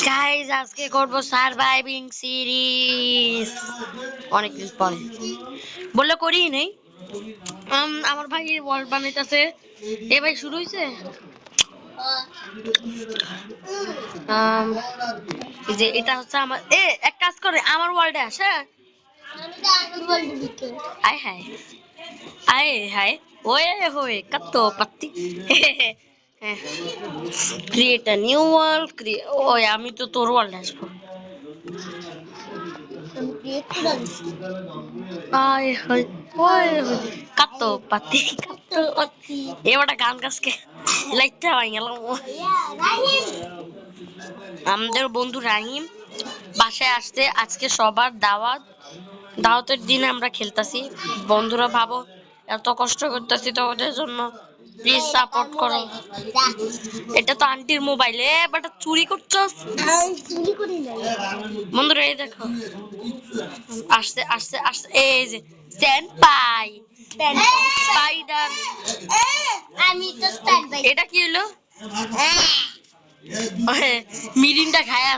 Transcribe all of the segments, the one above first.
Guys আজকে করব surviving series অনেকদিন পরে বললে করি নাই। আমার ভাই ওয়ার্ল্ড বানাইতেছে। এ ভাই শুরু হইছে। যে এটা হচ্ছে আমার এক কাজ করে আমার ওয়ার্ল্ডে আসে। আয় হায় আয় হায় ওয়ে হোয়ে কত পাত্তি। ক্রিয়েট আ নিউ ওয়ার্ল্ড ওই আমি তো তোর ওয়ার্ল্ডে আসবো। আয় হায় ওয়ে কত পাত্তি কত পাত্তি এবারে গান গাছকে লাইটটা হয়ে গেল। আমাদের বন্ধু রাহিম বাসায় আসতে আজকে সবার দাওয়াতের দিনে আমরা খেলতাছি। বন্ধুরা ভাবো এত কষ্ট করতেছি তো ওদের জন্য, প্লিজ সাপোর্ট করো। এটা তো আন্টির মোবাইলে বাট চুরি করছস। চুরি করি না বন্ধুরা, এই দেখো আসতে আসতে আসতে এই যে স্ট্যান্ড পাই স্পাইডার। আমি তো স্ট্যান্ড পাই। এটা কি হলো? মিরিন্ডা খায়া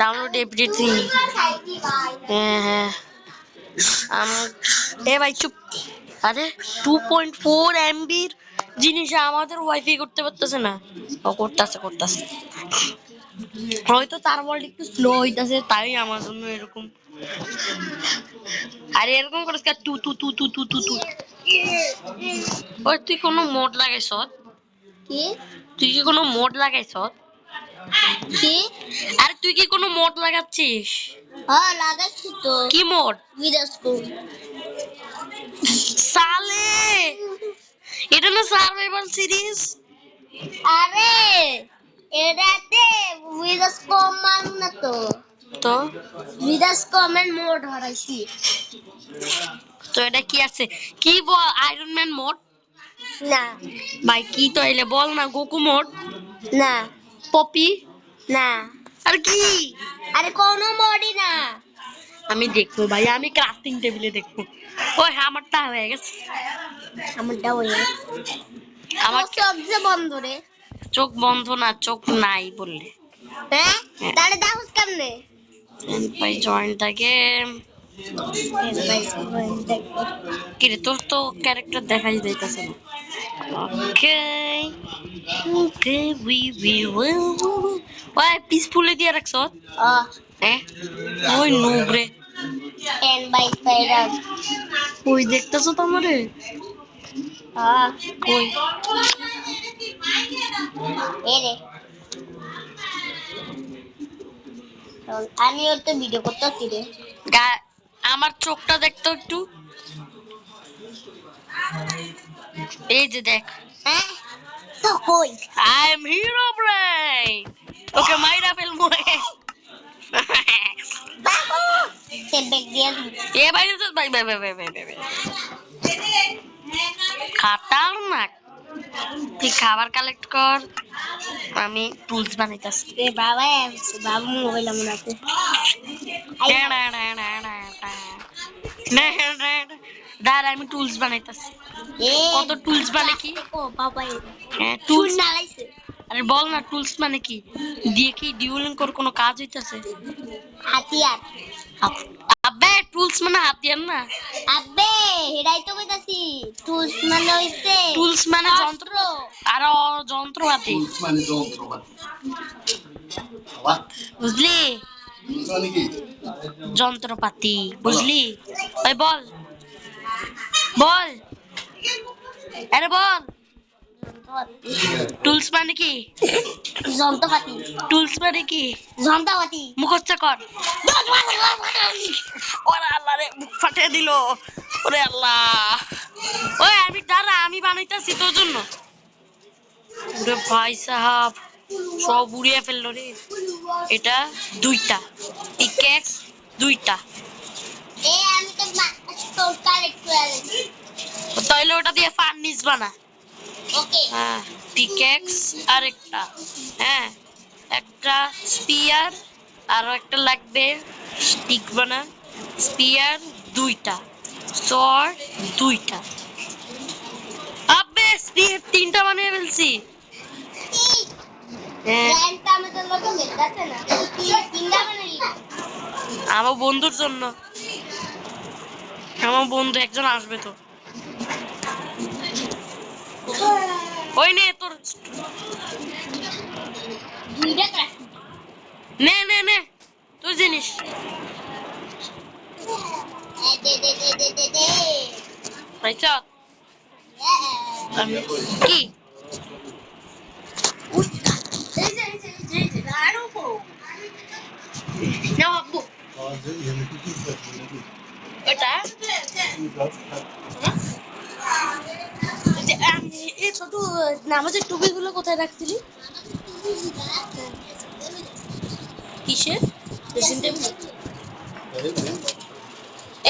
ডাউনলোড এভরিথিং। হ্যাঁ এ ভাই চুপ। আরে 2.4 এমবির জিনিস আমাদের ওয়াইফাই করতে পারতেছে না। ও করতেছে হয়তো তার ওয়ার্ল্ড একটু স্লো হইতাছে তাই আমার জন্য এরকম। আরে এরকম করিস কা তু তু তু তু তু তু তু। ওই তুই কোনো মোড লাগাইছ? কি তুই কি কোনো মোড লাগাইছ? কি আরে তুই কি কোনো মোড লাগাচ্ছিস? হ্যাঁ লাগাচ্ছি তো। কি মোড? উইদাস্কোপ। সালে এটা না সার্ভাইভাল সিরিজ। আরে এটাতে উইদাস্কোপ মানে না তো। তো উইদাস্কোপের মোড হারাইছি। তো এটা কি আছে? কি বল আয়রন ম্যান মোড? না ভাই কি তো এলে বল না। Goku mode? না পপি? না আর কি? আরে কোনো মোডই না। আমি দেখবো ভাই, আমি ক্রাফটিং টেবিলে দেখবো। ওই আমারটা হয়ে গেছে। আমারটা হয়ে গেছে। আমার চোখ যে বন্ধ রে। চোখ বন্ধ না, চোখ নাই বললে। হ্যাঁ তাহলে দেখোস কেমনে? ভাই জয়েন্টটাকে কি রে তোর তো ক্যারেক্টার দেখাই যাইতেছে না। ওকে ওকে উই উইল ওই পিসফুলি দিয়ে রাখছ? হ্যাঁ ওই নুবরে 10/5 ওই দেখতেছো তো আমারে? কই এরে আমি ওর তো ভিডিও করতেছি রে। আমার চোখটা দেখতো একটু। এই যে দেখ। হ্যাঁ তো কই আই এম হিরো ব্রেন। ওকে মাইরা ফেলবো। বাবু সেবেক দিয়ে এ ভাই তো ভাই ভাই ভাই ভাই ভাই খাতারনাক। তুই খাবার কালেক্ট কর, আমি টুলস বানাইতাছি। এ বাবা বাবু মোবাইল আমার আছে। দাঁড়া আমি টুলস বানাইতাছি। কত টুলস মানে কি? হ্যাঁ টুলস নালাইছে। আরে বল না টুলস মানে কি? দিয়ে কি ডিউলিং কর কোনো কাজ হইতাছে? হাতিয়ার। আবে টুলস মানে হাতিয়ার না। আবে এটাই তো কইতাছি। টুলস মানে হইছে টুলস মানে যন্ত্র আর যন্ত্রপাতি। টুলস মানে যন্ত্রপাতি বুঝলি? যন্ত্রপাতি বুঝলি? ওই বল বল আরে বল টুলস মানে কি? যন্ত্রপাতি। টুলস মানে কি? যন্ত্রপাতি। মুখস্থ কর। ওরে আল্লাহ রে মুখ ফাটিয়ে দিল। ওরে আল্লাহ ওই আমি দাঁড়া আমি বানাইতাছি তোর জন্য। ওরে ভাই সাহাব সব উড়িয়ে ফেললো রে। এটা দুইটা পিকেক্স দুইটা। এ আমি তো কালেক্ট করে আনছি। তাইলে ওটা দিয়ে ফার্নিশ বানা। ওকে হ্যাঁ পিকেক্স আরেকটা। হ্যাঁ একটা স্পিয়ার আর একটা লাগবে স্টিক বানা। স্পিয়ার দুইটা, সর্ড দুইটা। আবে স্পিয়ার তিনটা বানিয়ে ফেলছি। আমার বন্ধুর জন্য, আমার বন্ধু একজন আসবে তো। ওই নে তোর, নে নে নে তোর জিনিস। কি নামাজের টুপিগুলো কোথায় রাখছিলি? কিসের ড্রেসিং টেবিল?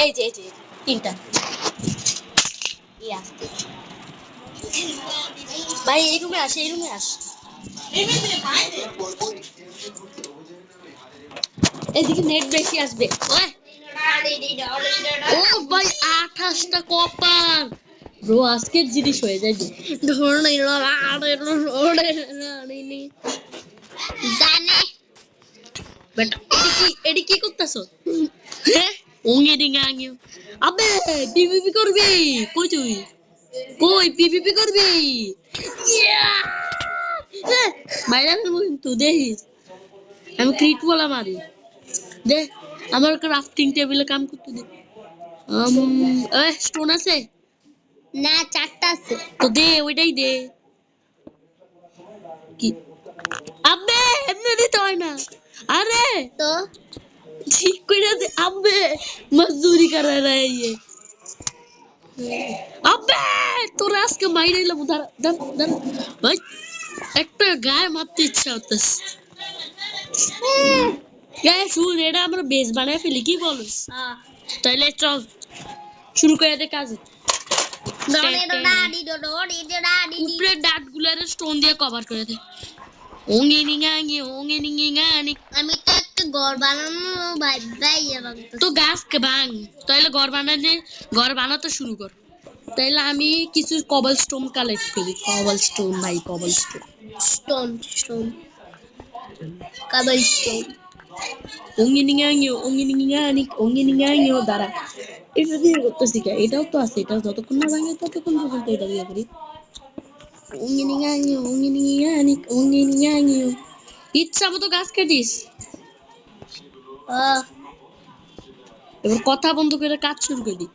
এই যে তিনটা। ভাই এই রুমে আস, এই রুমে আস। এদিকে নেট বেশি আসবে। ও ভাই 28টা কপার ব্রো, আজকের জিনিস হয়ে যায়। জানে বেটা এডি কি করতেছো? হ্যাঁ ওঙ্গে ডিঙ্গা আঙ্গিও। আবে পিপিপি করবি? কই তুই? কই পিপিপি করবি? বাইরে কিন্তু দেখিস আমি ক্রিট বলা মারি। দে আমার ক্রাফটিং টেবিলে কাম করতে দে। স্টোন আছে না? 4টা আছে তো দে, ওইটাই দে। কি আবে এমনি দিতে হয় না। আরে তো ঠিক করে দে আবে, মজদুরি করে রে। আবে তোর আজকে মাইরাইলাম। দাঁড়া দাঁড়া দাঁড়া ভাই, একটা গায়ে মারতে ইচ্ছা হতেছে। শুন, এটা আমরা বেস বানায় ফেলি, কি বলিস? তাইলে চল শুরু করে দে কাজ। উপরের ডাট গুলার স্টোন দিয়ে কভার করে দে। আমি তো একটা ঘর বানানো তো গাছকে ভাঙ, তাইলে ঘর বানাতে শুরু কর। তাইলে আমি কিছু কবল স্টোন কালেক্ট করি। কবল স্টোন ভাই, কবল স্টোন স্টোন কবল স্টোন। দাঁড়া এটা দিয়ে করতেছি, এটাও তো আছে। এটা যতক্ষণ না ভাঙে ততক্ষণ পর্যন্ত এটা দিয়ে করি। ইচ্ছা মতো গাছ কাটিস। এবার কথা বন্ধ করে কাজ শুরু করি।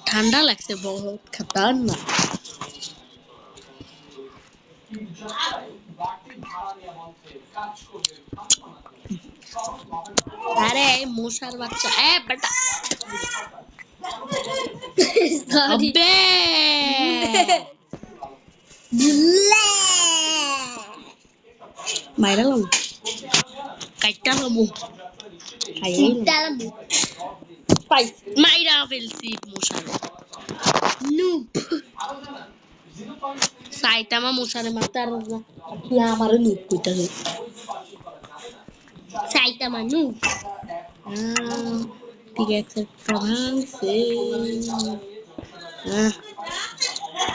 ঠান্ডা লাগছে বহুত খতরনাক। আরে মশার বাচ্চা বেটা। মাইরালাম কাইটালাম মাইরা ফেলছি মশার। সাইটামা মশারে মারতে আর আমারও নুপ কইতাছে। সাইটামা নুপ ঠিক আছে ভাঙছে।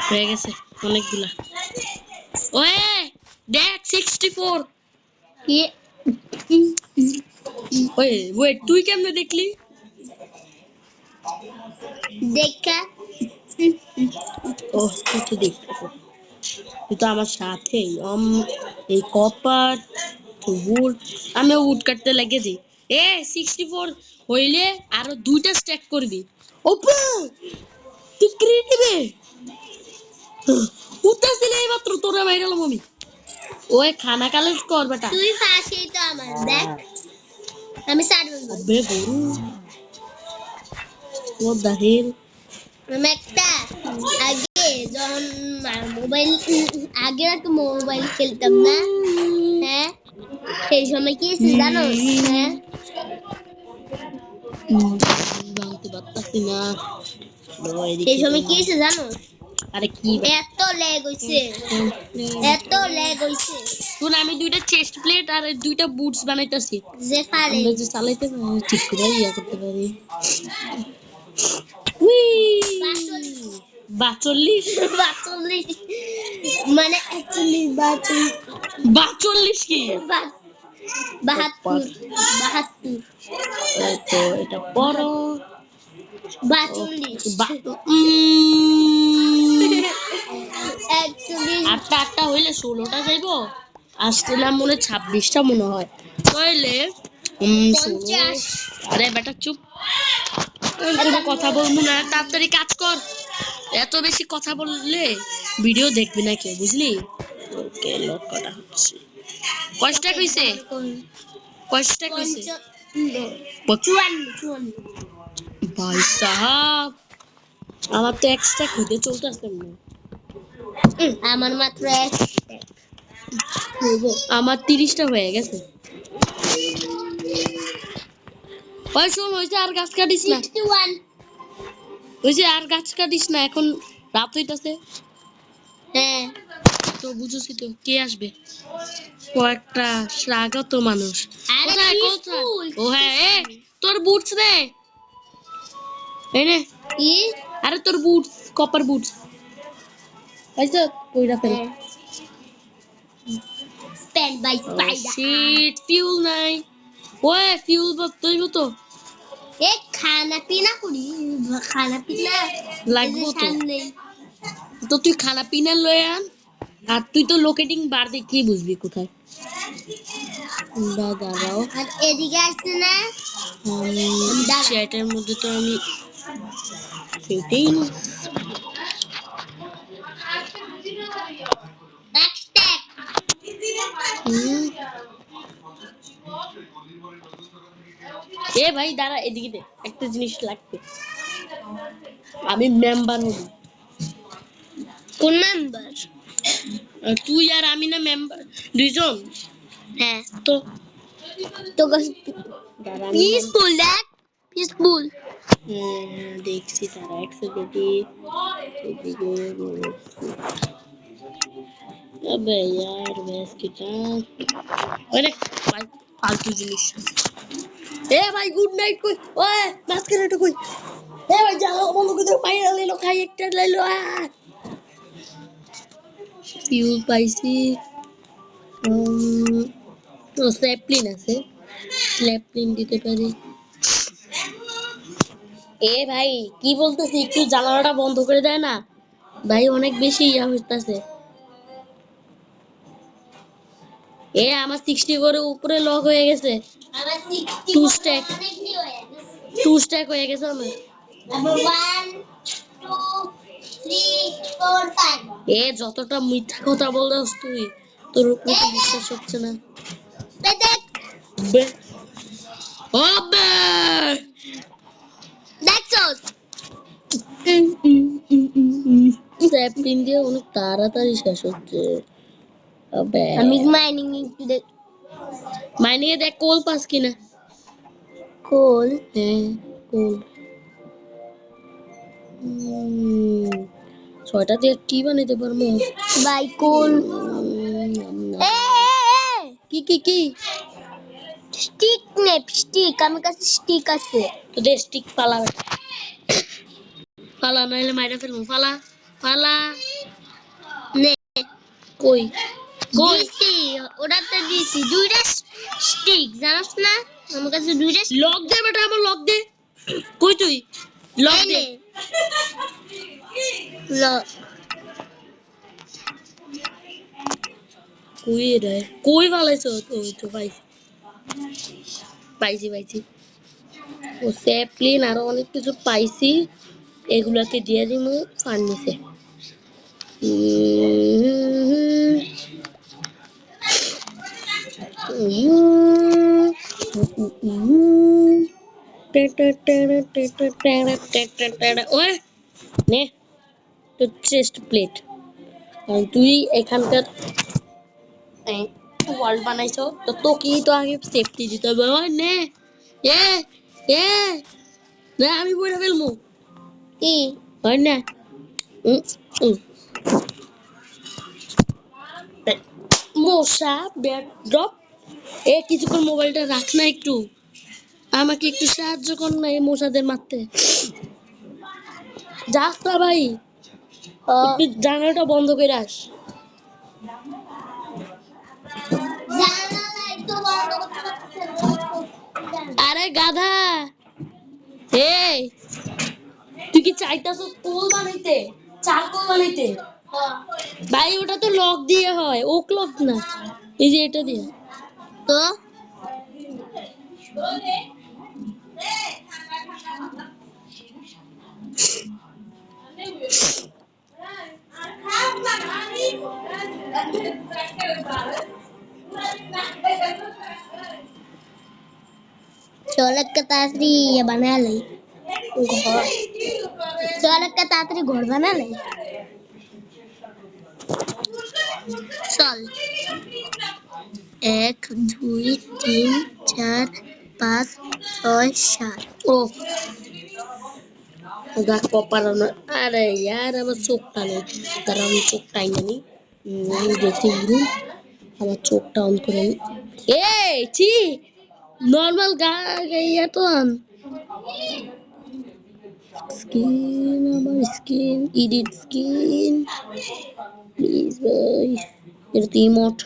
হয়ে গেছে অনেকগুলা। ওয়ে দেখ 64। কি ওই ওয়েট, তুই কেমনে দেখলি? দেখা ও তুই তো দেখতেছ, তুই তো আমার সাথে। এই কপার উড, আমি উড কাটতে লেগেছি। 64 হইলে আরো 2টা স্ট্যাক করবি। ওপা তুই ক্রিয়েটিভে উঠতেছিলি এইমাত্র, তোরা মাইরালাম আমি। ওই খানা কালেক্ট কর বেটা। তুই ফাঁসি তো আমার দেখ, আমি সারবো। আবে গরু what the hell। আমি একটা আগে যখন মোবাইল খেলতাম না, হ্যাঁ সেই সময় কি জানো? হ্যাঁ ভাঙতে পারতাছি না। সেই সময় কি জানো? আরে কি এত ল্যাগ হইছে শুন, আমি 2টা চেস্ট প্লেট আর 2টা বুটস বানাইতাছি। যে পারে যে চালাইতে ঠিক করে করতে পারি। 42 42 মানে 41 42 কি 72 এই তো এটা পড়ো 42 41 আটটা হইলে 16টা যাইবো আসতে না মনে 26টা মনে হয় তাইলে 50 আরে বেটা চুপ কোনো কথা বলবো না তাড়াতাড়ি কাজ কর এত বেশি কথা বললে ভিডিও দেখবি না কেউ বুঝলি ওকে লক করা হচ্ছে কয়টা কইছে ভাই সাহাব আমার তো এক্সট্রা খুদে চলতেছে না আমার মাত্র আমার 30টা হয়ে গেছে ওই শোন হইছে আর গাছ কাটিস না 61 হইছে আর গাছ কাটিস না এখন রাত হইতাছে হ্যাঁ তো বুঝছিস তো কে আসবে ও একটা স্বাগত মানুষ কোথায় কোথায় ও হ্যাঁ এ তোর বুটস দে এই নে কি আরে তোর বুটস কপার বুটস আইছো কইরা ফেল স্প্যান বাই স্পাইডার শিট ফিউল নাই ওই ফিউল বতইব তো এ খানা পিনা করি খানা পিনা লাগবো তো সামনে তো তুই খানা পিনা লয়ে আন আর তুই তো লোকেটিং বার দেখি বুঝবি কোথায় দাঁড়াও আর এদিকে আসছে না চ্যাটের মধ্যে তো আমি সেটাই না ব্যাকস্ট্যাক এ ভাই দাঁড়া এদিকে দে একটা জিনিস লাগবে আমি মেম্বার হব কোন নাম্বার তুই আর আমি না মেম্বার দুইজন হ্যাঁ তো তো দাঁড়া পিসফুল দেখ পিসফুল দেখছি তারা এক সেকেন্ডে এদিকে अबे यार भैंस की टांग अरे भाई फालतू जिनिस ए भाई गुड नाइट कोई ओए बात करे तो कोई ए भाई जाओ बोलो कि तो पानी ले लो खाई एक टेट ले लो फ्यूल पाइसी তো স্যাপলিন আছে স্যাপলিন দিতে পারি এ ভাই কি বলতেছি একটু জানালাটা বন্ধ করে দেয় না ভাই অনেক বেশি ইয়া হইতাছে এ আমার 60 করে উপরে লক হয়ে গেছে আমার 60 টু স্ট্যাক অনেক কি হয়ে গেছে 2 স্ট্যাক হয়ে গেছে আমার আবার 1 2 3 4 5 এ যতটা মিথ্যা কথা বলছস তুই তোর উপরে তো বিশ্বাস হচ্ছে না দেখ বে ওবে দেখছস স্যাপলিন দিয়ে অনেক তাড়াতাড়ি শেষ হচ্ছে আবে আমি মাইনিং একটু দেখ মাইনে দেখ কোল পাস কিনা কোল হ্যাঁ কোল 6টা দিয়ে কি বানাইতে পারবো বাই কোল এ কি কি কি স্টিক নে স্টিক আমার কাছে স্টিক আছে তোদের স্টিক পালা পালা নাইলে মাইরা ফেলবো পালা পালা নে কই কই দিছি ওটাতে দিছি দুইটা স্টিক জানোস না আমার কাছে দুইটা লক দে বেটা আমার লক দে কই তুই লক দে লক কই রে কই ভালাইছো ওই তো ভাই পাইছি ও স্যাপলিন আরো অনেক কিছু পাইছি এগুলাকে দিয়ে দিমু ফার্নিসে ওই নে তো চেস্ট প্লেট তুই এখানকার ওয়ার্ল্ড বানাইছো তো তোকেই তো আগে সেফটি দিতে হবে ওই নে এ এ না আমি বইটা ফেলবো কি হয় না মশা ব্যাকড্রপ এ কিছুক্ষণ মোবাইলটা রাখ না একটু আমাকে একটু সাহায্য কর না এই মশাদের মারতে যাস না ভাই একটু জানালাটা বন্ধ করে আস। জানালা একটু বন্ধ করতে পারতেছে না। আরে গাধা, এই তুই কি চাইতাছস কোল বানাইতে, চারকোল বানাইতে? ভাই ওটা তো লক দিয়ে হয়, ওক লক না, এই যে এটা দিয়ে। তো चल के तातरी ये बना ले घर। चल के तातरी घर बना ले। चल 1 2 3 4 5 6 7 ও দেখ কপার না। আরে यार আমার চোখটা নেই, তারা আমি চোখটা আইনা নি দেখি গুরু, আমার চোখটা অন করে নি। এই ছি নরমাল গাইয়া তো আন স্কিন, আমার স্কিন এডিট স্কিন প্লিজ ভাই, এটা তো ইমোট।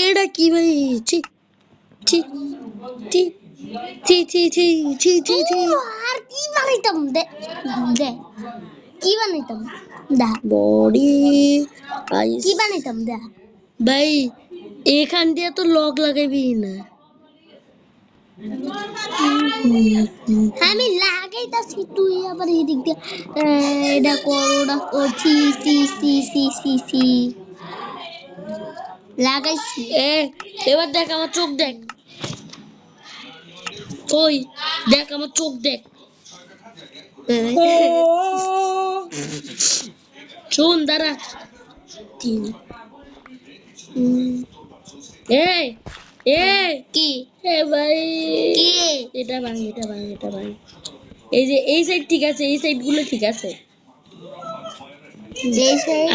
এটা কি ভাই, ছি ছি ছি ছি ছি ছি ছি ছি ছি। আর কি বানাইতাম দে দে কি বানাইতাম দা বডি আইস কি বানাইতাম দা ভাই, এখান দিয়ে তো লক লাগাবি না। আমি লাগাইতাছি তুই আবার এদিক দিয়ে এটা কর ওটা কর C C C C C C লাগাইছি। এ এবার দেখ আমার চোখ দেখ, কই দেখ আমার চোখ দেখ। শোন দাঁড়া, তিন এই এই কি এ ভাই, কি এটা ভাঙ এটা ভাঙ এটা ভাঙ। এই যে এই সাইড ঠিক আছে, এই সাইড গুলো ঠিক আছে,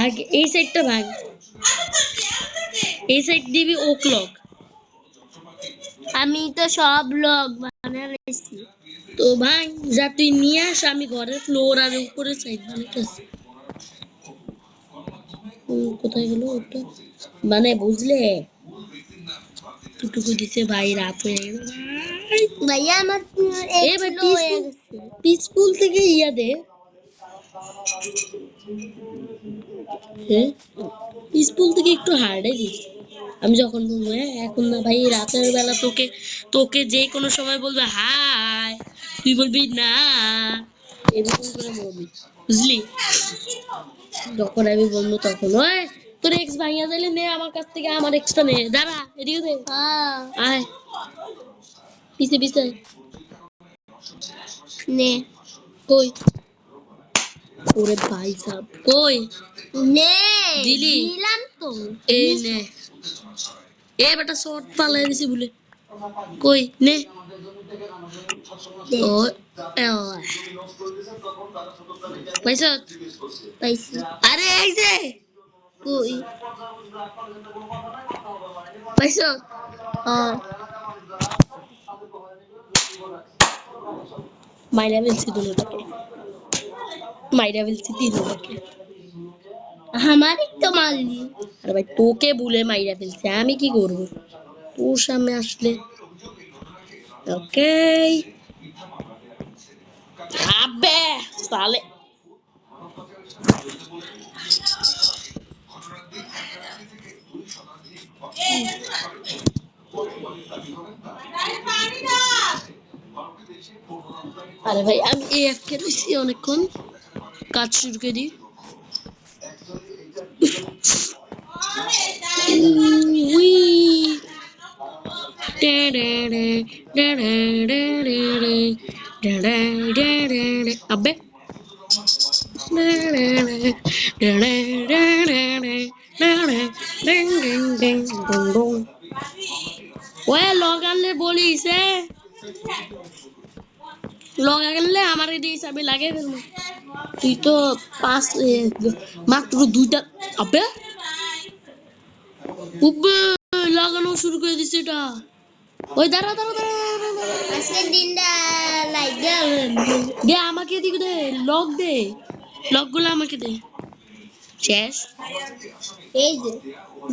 আগে এই সাইডটা ভাঙ, এই সাইড দিবি ওক লক। আমি তো সব লগ বানাইছি। তো ভাই যা তুই নিয়ে আস, আমি ঘরের ফ্লোর আর উপরে সাইড বানাইতেছি। কোথায় গেল ওটা, মানে বুঝলে টুকটুকু দিতে ভাই, রাত হয়ে গেল ভাই। ভাইয়া আমার এবার স্লো হয়ে গেছে। পিসফুল থেকে ইয়া দে, হ্যাঁ পিসফুল থেকে একটু হার্ডে দিস। আমি যখন বলবো হ্যাঁ এখন না ভাই, রাতের বেলা তোকে তোকে যে কোনো সময় বলবে হাই, তুই বলবি না, এরকম করে বলবি বুঝলি। যখন আমি বলবো তখন ওই তোর এক্স ভাইয়া দিলে নে আমার কাছ থেকে, আমার এক্সটা নে, দাঁড়া এদিকে দে, আয় পিছে পিছে নে কই, ওরে ভাই সাহেব কই নে দিলি? দিলাম তো এই নে, এ বেটা শর্ট পালাই দিছি বলে, কই নে ও পয়সা পাইছি। আরে এই যে কই পয়সা মাইরা ফেলছি দুটাকে, মাইরা ফেলছি তিনটাকে। আমারই তো মারলি। আরে ভাই তোকে বলে মাইরা ফেলছি, আমি কি করব তোর সামনে আসলে। ওকে আবে সালে আরে ভাই আমি এএফকে রইছি অনেকক্ষণ, কাজ শুরু করে দিই। উই আবে ওয়ে লগ আনলে বলিস, লগ আনলে আমার দিয়ে হিসাবে লাগে ফেলবো। তুই তো পাঁচ মাত্র দুইটা, আবে উব্বে লাগানো শুরু করে দিছে এটা। ওই দাঁড়া দাঁড়া দাঁড়া আজকের দিনটা লাইক দে আমাকে এদিকে দে, লক দে। ব্লকগুলো আমাকে দে। শেষ। এই যে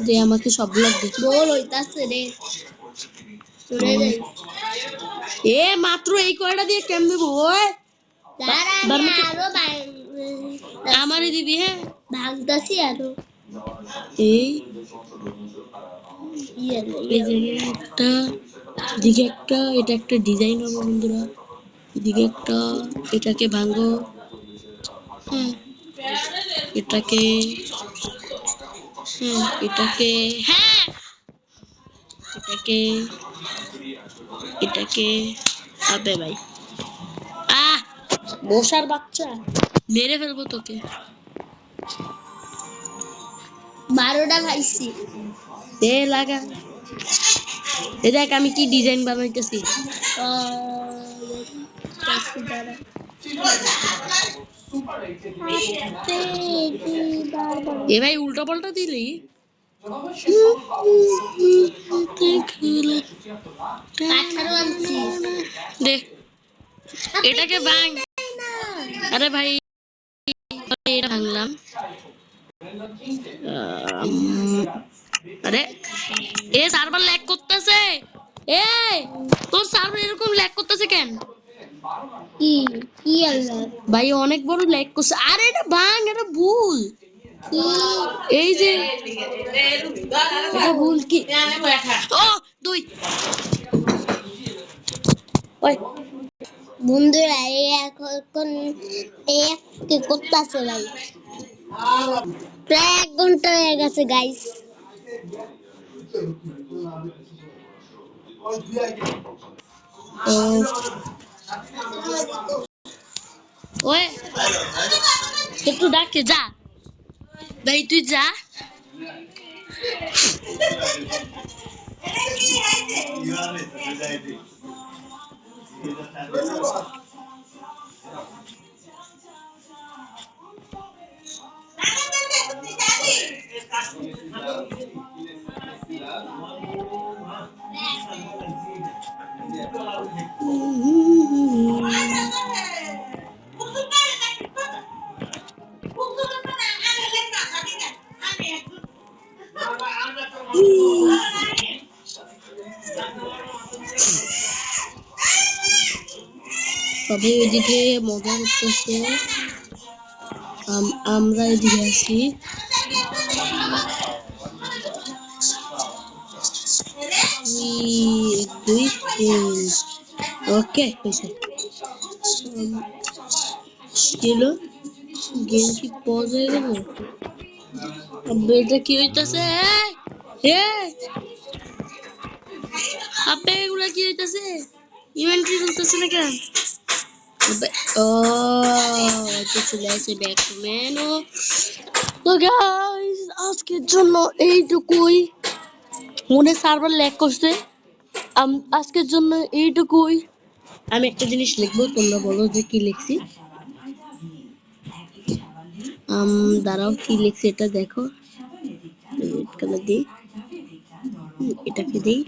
দে আমাকে সব ব্লক দে। বল হইতাছে রে চলে যাই এ মাত্র এই কয়টা দিয়ে কেমনে দেবো? ওই দাঁড়া আমি আরো আমারে দিবি হ্যাঁ? ভাঙতাছি আরো এই এই জায়গায় একটা, এদিকে একটা, এটা একটা ডিজাইন হবে বন্ধুরা। এদিকে একটা, এটাকে ভাঙো। হুম, এটাকে, এটাকে, হ্যাঁ, এটাকে, এটাকে, আবে ভাই, আহ, মশার বাচ্চা, মেরে ফেলবো তোকে। 12টা খাইছি এ লাগা, এ দেখ আমি কি ডিজাইন বানাইতেছি। এ ভাই উল্টা পাল্টা দিলি। দে এটাকে ভাঙ। আরে ভাই এটা ভাঙলাম। আরে এ সার্ভার ল্যাগ করতেছে। এ তোর সার্ভার এরকম ল্যাগ করতেছে কেন? কি কি আল্লাহ ভাই অনেক বড় ল্যাগ করছে। আরে এটা ভাঙ, এটা ভুল। কি এই যে এটা ভুল কি? ও দুই ওই বন্ধুরা এই এখন কি করতেছে ভাই প্রায় 1 ঘন্টা হয়ে গেছে গাইস ওই একটু ডাকে যা ভাই, তুই যা। সবাই ওইদিকে মজা করতেছে, আমরা এদিকে আছি। দুই তিন ওকে হয়েছে। গেল গেম কি পজ হয়ে গেল? এটা কি হইতাছে? আপনি এগুলা কি হইতাছে? ইভেন্টরি চলতেছে না কেন? ও এটা চলে আসে ব্যাক টু মেনু। তো গাইস আজকের জন্য এইটুকুই। মনে সার্ভার ল্যাগ করছে, আজকের জন্য এইটুকুই। আমি একটা জিনিস লিখবো, তোমরা বলো যে কি লিখছি। দাঁড়াও কি লিখছি এটা দেখো। কালার দিই, এটাকে দিই।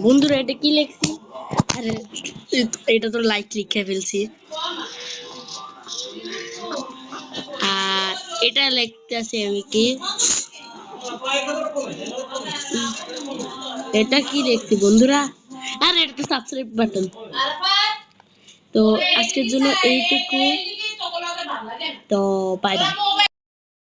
বন্ধুরা এটা কি লিখছি? আরে এটা তো লাইক লিখে ফেলছি। আর এটা লিখতে আছে আমি কি, এটা কি লিখছি বন্ধুরা? আর এটা তো সাবস্ক্রাইব বাটন। তো আজকের জন্য এইটুকু, তো বাই বাই।